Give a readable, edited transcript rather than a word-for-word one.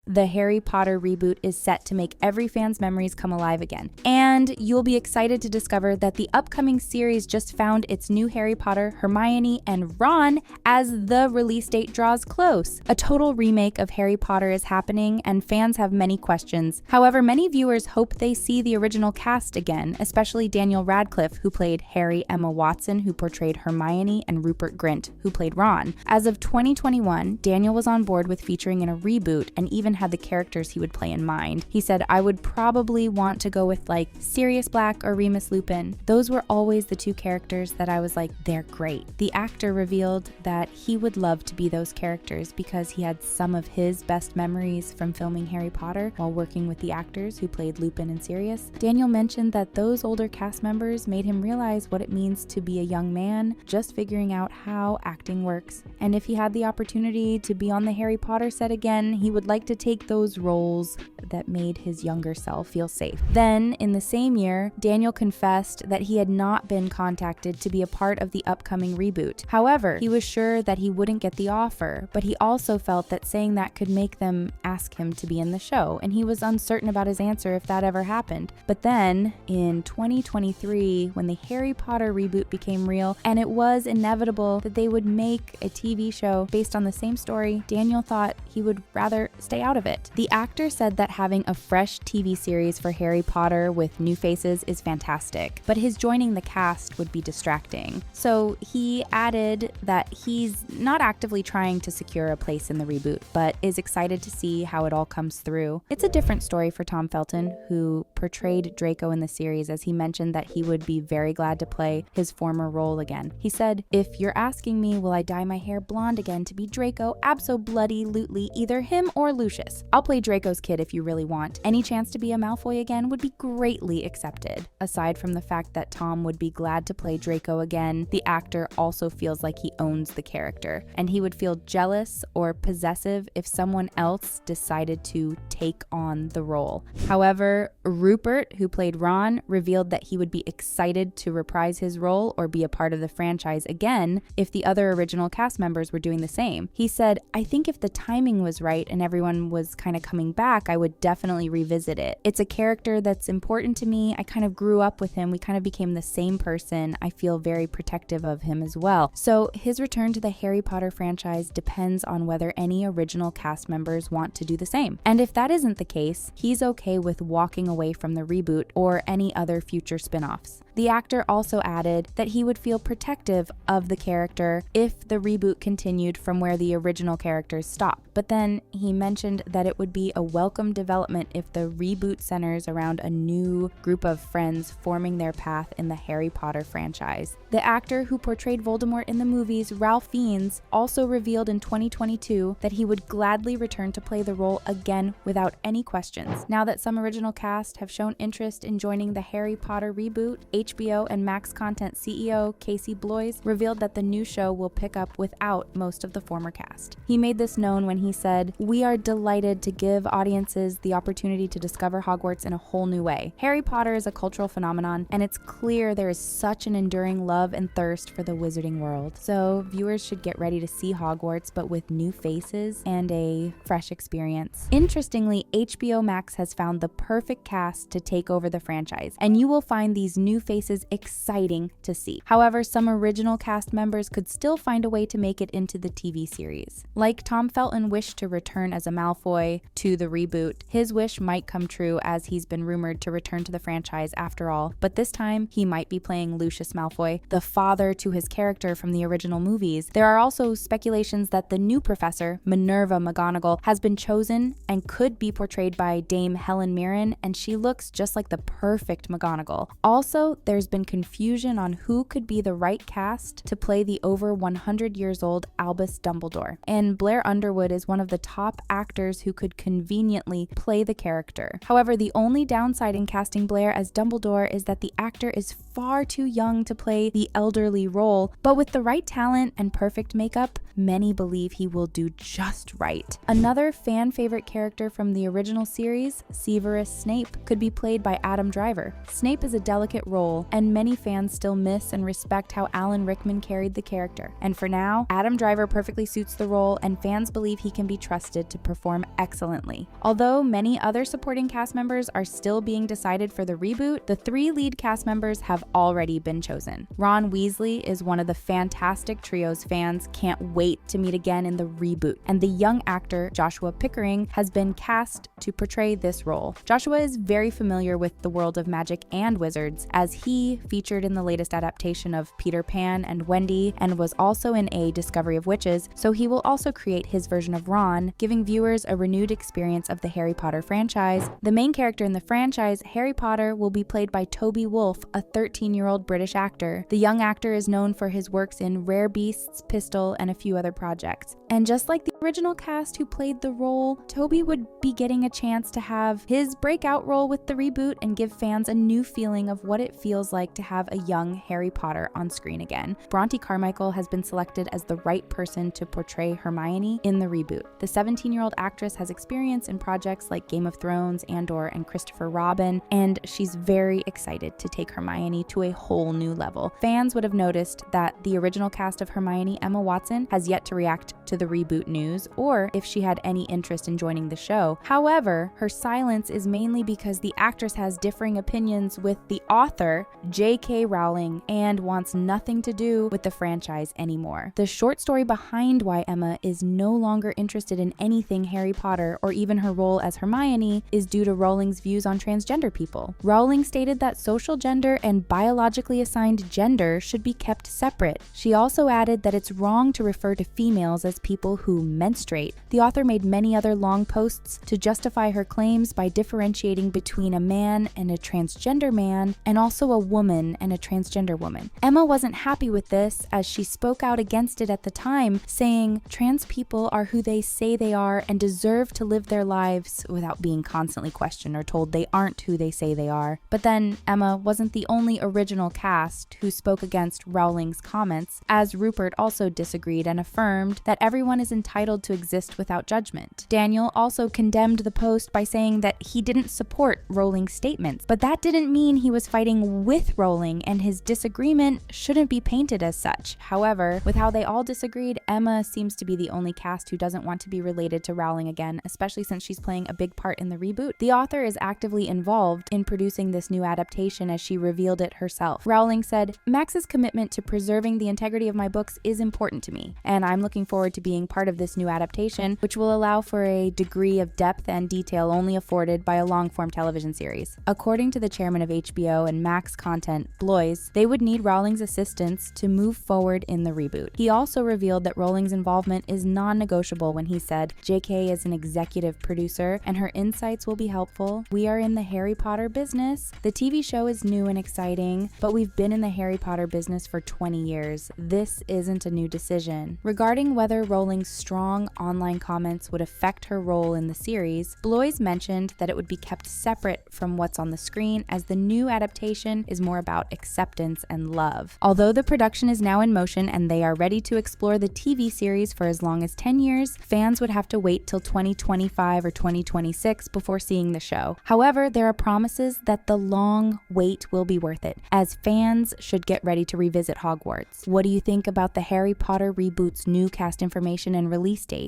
the Harry Potter reboot is set to make every fan's memories come alive again. And you'll be excited to discover that the upcoming series just found its new Harry Potter, Hermione, and Ron as the release date draws close. A total remake of Harry Potter is happening, and fans have many questions. However, many viewers hope they see the original cast again, especially Daniel Radcliffe, who played Harry, Emma Watson, who portrayed Hermione, and Rupert Grint, who played Ron. As of 2021, Daniel was on board with featuring in a reboot and even had the characters he would play in mind. He said, "I would probably want to go with like Sirius Black or Remus Lupin. Those were always the two characters that I was like, they're great." The actor revealed that he would love to be those characters because he had some of his best memories from filming Harry Potter while working with the actors who played Lupin and Sirius. Daniel mentioned that those older cast members made him realize what it means to be a young man, just figuring out how acting works. And if he had the opportunity to be on the Harry Potter set again, he would like to take those roles that made his younger self feel safe. Then, in the same year, Daniel confessed that he had not been contacted to be a part of the upcoming reboot. However, he was sure that he wouldn't get the offer, but he also felt that saying that could make them ask him to be in the show, and he was uncertain about his answer if that ever happened. But then, in 2023, when the Harry Potter reboot became real, and it was inevitable that they would make a TV show based on the same story, Daniel thought he would rather stay out of it. The actor said that having a fresh TV series for Harry Potter with new faces is fantastic, but his joining the cast would be distracting. So he added that he's not actively trying to secure a place in the reboot, but is excited to see how it all comes through. It's a different story for Tom Felton, who portrayed Draco in the series, as he mentioned that he would be very glad to play his former role again. He said, "If you're asking me, will I dye my hair blonde again to be Draco? Abso-bloody-lutely, either him or Lucius. I'll play Draco's kid if you really want. Any chance to be a Malfoy again would be greatly accepted." Aside from the fact that Tom would be glad to play Draco again, the actor also feels like he owns the character, and he would feel jealous or possessive if someone else decided to take on the role. However, Rupert, who played Ron, revealed that he would be excited to reprise his role or be a part of the franchise again if the other original cast members were doing the same. He said, "I think if the timing was right and everyone was kind of coming back, I would definitely revisit it. It's a character that's important to me. I kind of grew up with him. We kind of became the same person. I feel very protective of him as well." So his return to the Harry Potter franchise depends on whether any original cast members want to do the same. And if that isn't the case, he's okay with walking away from the reboot or any other future spin-offs. The actor also added that he would feel protective of the character if the reboot continued from where the original characters stopped. But then he mentioned that it would be a welcome development if the reboot centers around a new group of friends forming their path in the Harry Potter franchise. The actor who portrayed Voldemort in the movies, Ralph Fiennes, also revealed in 2022 that he would gladly return to play the role again without any questions. Now that some original cast have shown interest in joining the Harry Potter reboot, HBO and Max Content CEO Casey Bloys revealed that the new show will pick up without most of the former cast. He made this known when he said, "We are delighted to give audiences the opportunity to discover Hogwarts in a whole new way. Harry Potter is a cultural phenomenon, and it's clear there is such an enduring love and thirst for the wizarding world. So viewers should get ready to see Hogwarts, but with new faces and a fresh experience." Interestingly, HBO Max has found the perfect cast to take over the franchise, and you will find these new faces exciting to see. However, some original cast members could still find a way to make it into the TV series. Like Tom Felton wished to return as a Malfoy to the reboot, his wish might come true as he's been rumored to return to the franchise after all, but this time he might be playing Lucius Malfoy, the father to his character from the original movies. There are also speculations that the new professor, Minerva McGonagall, has been chosen and could be portrayed by Dame Helen Mirren, and she looks just like the perfect McGonagall. Also, there's been confusion on who could be the right cast to play the over 100 years old Albus Dumbledore, and Blair Underwood is one of the top actors who could conveniently play the character. However, the only downside in casting Blair as Dumbledore is that the actor is far too young to play the elderly role, but with the right talent and perfect makeup, many believe he will do just right. Another fan favorite character from the original series, Severus Snape, could be played by Adam Driver. Snape is a delicate role, and many fans still miss and respect how Alan Rickman carried the character. And for now, Adam Driver perfectly suits the role, and fans believe he can be trusted to perform excellently. Although many other supporting cast members are still being decided for the reboot, the 3 lead cast members have already been chosen. Ron Weasley is one of the fantastic trio's fans can't wait to meet again in the reboot, and the young actor Joshua Pickering has been cast to portray this role. Joshua is very familiar with the world of magic and wizards, as he featured in the latest adaptation of Peter Pan and Wendy and was also in A Discovery of Witches, so he will also create his version of Ron, giving viewers a renewed experience of the Harry Potter franchise. The main character in the franchise, Harry Potter, will be played by Toby Wolfe, a 13-year-old British actor. The young actor is known for his works in Rare Beasts, Pistol, and a few other projects. And just like the original cast who played the role, Toby would be getting a chance to have his breakout role with the reboot and give fans a new feeling of what it feels like to have a young Harry Potter on screen again. Bronte Carmichael has been selected as the right person to portray Hermione in the reboot. The 17-year-old actress has experience in projects like Game of Thrones, Andor, and Christopher Robin, and she's very excited to take Hermione to a whole new level. Fans would have noticed that the original cast of Hermione, Emma Watson, has yet to react to the reboot news or if she had any interest in joining the show. However, her silence is mainly because the actress has differing opinions with the author, J.K. Rowling, and wants nothing to do with the franchise anymore. The short story behind why Emma is no longer interested in anything Harry Potter or even her role as Hermione is due to Rowling's views on transgender people. Rowling stated that social gender and biologically assigned gender should be kept separate. She also added that it's wrong to refer to females as people who menstruate. The author made many other long posts to justify her claims by differentiating between a man and a transgender man and also a woman and a transgender woman. Emma wasn't happy with this as she spoke out against it at the time, saying trans people are who they say they are and deserve to live their lives without being constantly questioned or told they aren't who they say they are. But then Emma wasn't the only original cast who spoke against Rowling's comments, as Rupert also disagreed and affirmed that everyone is entitled to exist without judgment. Daniel also condemned the post by saying that he didn't support Rowling's statements, but that didn't mean he was fighting with Rowling, and his disagreement shouldn't be painted as such. However, with how they all disagreed, Emma seems to be the only cast who doesn't want to be related to Rowling again, especially since she's playing a big part in the reboot. The author is actively involved in producing this new adaptation, as she revealed it herself. Rowling said, "Max's commitment to preserving the integrity of my books is important to me, and I'm looking forward to being part of this new adaptation, which will allow for a degree of depth and detail only afforded by a long-form television series." According to the chairman of HBO and Max Content, Blois, they would need Rowling's assistance to move forward in the reboot. He also revealed that Rowling's involvement is non-negotiable when he said, "JK is an executive producer and her insights will be helpful. We are in the Harry Potter business. The TV show is new and exciting, but we've been in the Harry Potter business for 20 years. This isn't a new decision." Regarding whether Rowling's strong online comments would affect her role in the series, Blois mentioned that it would be kept separate from what's on the screen, as the new adaptation is more about acceptance and love. Although the production is now in motion and they are ready to explore the TV series for as long as 10 years, fans would have to wait till 2025 or 2026 before seeing the show. However, there are promises that the long wait will be worth it, as fans should get ready to revisit Hogwarts. What do you think about the Harry Potter reboot's new cast information and release date?